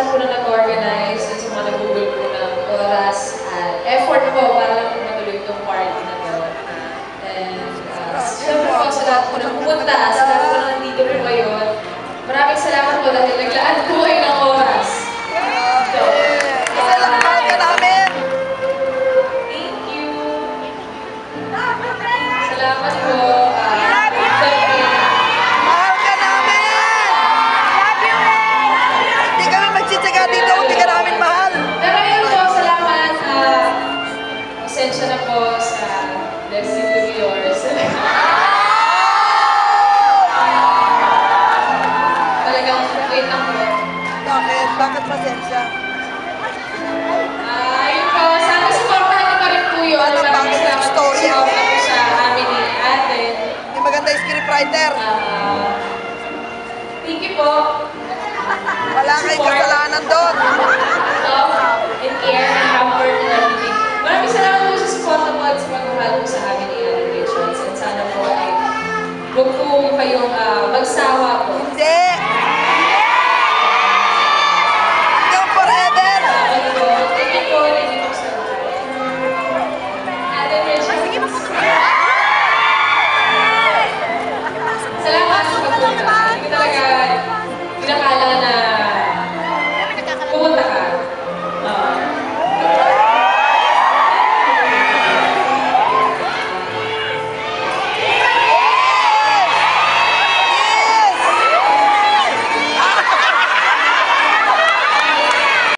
lahat po na nag-organize at sa mga nag-google po ng oras at effort po para lang matuloy itong party na to. And siyempre po sa lahat po na pumunta, sa lahat po na nandito po ngayon, maraming salamat po dahil naglaan po kayo ng oras. Salamat po. Mahal ka namin! Love you, Hindi kami magsitsaga dito kung di ka namin mahal. Pero yun po, salamat. Pasensya na po sa blessing to be yours. Talagang wait lang po. Bakit? Bakit pasensya? Yun po, sana supportahan niyo pa rin po yun. Ano, bakit yung story ako? Sa amin ni ate. May maganda yung scriptwriter. Thank you po. Wala kayong kasalanan doon.